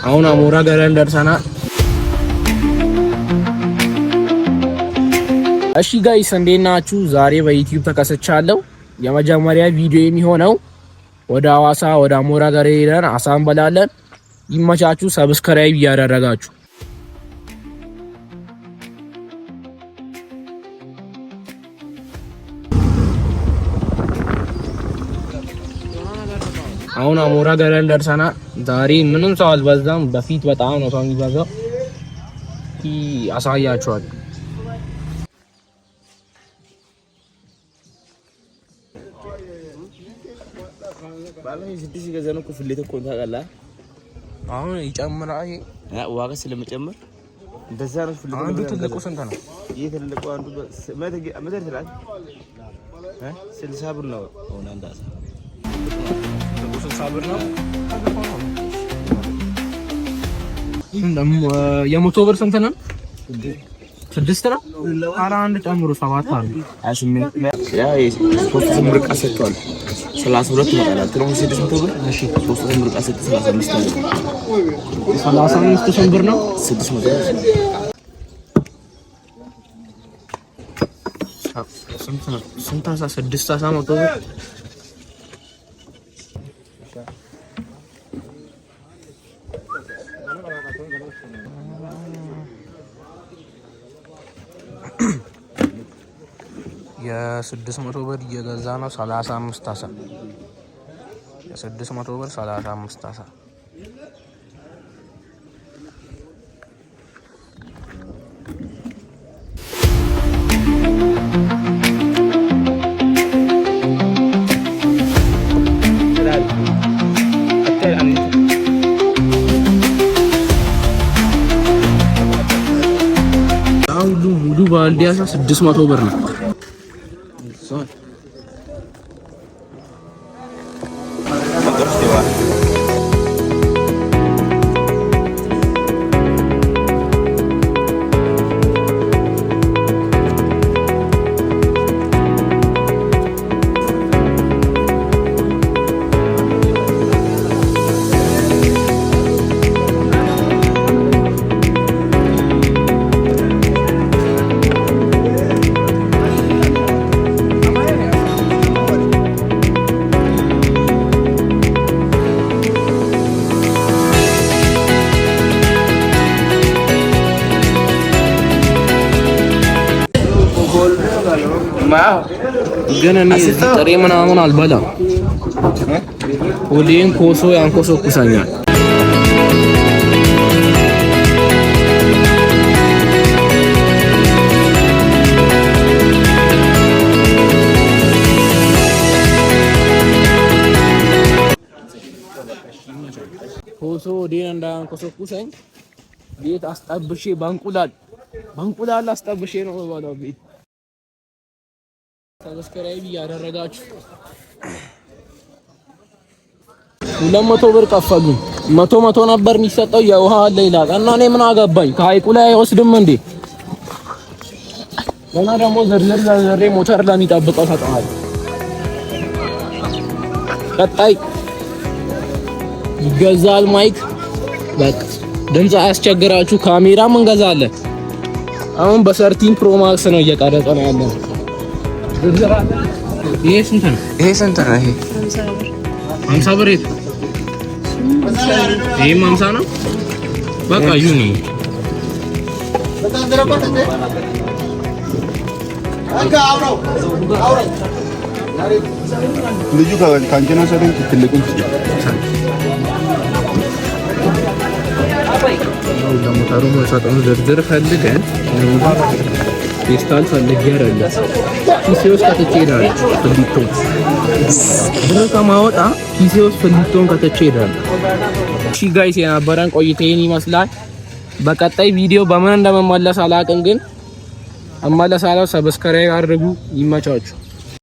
አሁን አሞራ ገረን ደርሰናል። እሺ ጋይስ እንዴት ናችሁ? ዛሬ በዩቲዩብ ተከስቻለሁ። የመጀመሪያ ቪዲዮ የሚሆነው ወደ ሐዋሳ ወደ አሞራ ገረን ሄደን አሳ እንበላለን። ይመቻችሁ። ሰብስክራይብ እያደረጋችሁ አሁን አሞራ ገረን ደርሰናል። ዛሬ ምንም ሰው አልበዛም። በፊት በጣም ነው ሰው የሚበዛው። አሳያችኋለሁ። አሁን ይጨምራል። ዋጋ ስለመጨመር እንደዛ ነው። አንዱ ትልቁ ስንት ነው? ይሄ ትልቁ አንዱ መተር ትላል 60 ብር ነው። አሁን አንድ አሳ 60 ብር ነው። የመቶ ብር ስንት ነው? 6 ነው። ኧረ አንድ ጨምሩ 7 አለ። 28 ያ 3 ብር ቀሰቷል። 32 ይመጣል። ትሮን 600 ብር። እሺ 3 ብር ቀሰት 35 ነው። 35 ብር ነው። 600 ስንት አሳ? 6 አሳ 100 ብር። የ600 ብር እየገዛ ነው። 35 አሳ የ600 ብር 35 አሳ። ሙሉ ባልዲ አሳ 600 ብር ነው። ግን እኔ ጥሬ ምናምን አልበላም። ሁሌም ኮሶ ያንኮሰኩሰኛል። ኮሶ ዴን እንዳያንኮሰኩሰኝ ቤት አስጠብሼ በእንቁላል አስጠብሼ ነው የምበላው ቤት። ሰብስክራይብ እያደረጋችሁ 200 ብር ከፈሉኝ። 100 ነበር የሚሰጠው የውሃ አለ ይላል እና እኔ ምን አገባኝ? ከሀይቁ ላይ አይወስድም እንዴ? እና ደግሞ ዝርዝር ሞተር ለሚጠብቀው ሰጠዋል። ቀጣይ ይገዛል ማይክ። በቃ ድምጽ አያስቸግራችሁ። ካሜራም እንገዛለን። አሁን በ13 ፕሮ ማክስ ነው እየቀረጸ ነው ያለው። ይሄ ስንት ነው? ይሄ ስንት ነው? ይሄ 50 ብር። ይሄ 50 ነው። በቃ ዩኒ ልጁ ካንቺና ሰደን ትልቁን ለሞተሩ መሳጠኑ ዝርዝር ፈልገን ፌስታል ፈልጌ አይደለም ኪሴ ውስጥ ከተቼ ሄዳለሁ። ፍሊቶን ብር ከማወጣ ኪሴ ውስጥ ፍሊቶን ከተቼ ሄዳለሁ። እሺ ጋይስ የነበረን ቆይታ ይሄን ይመስላል። በቀጣይ ቪዲዮ በምን እንደመመለስ አላውቅም፣ ግን እመለሳለሁ። ሰብስክራይብ አድርጉ። ይመቻችሁ።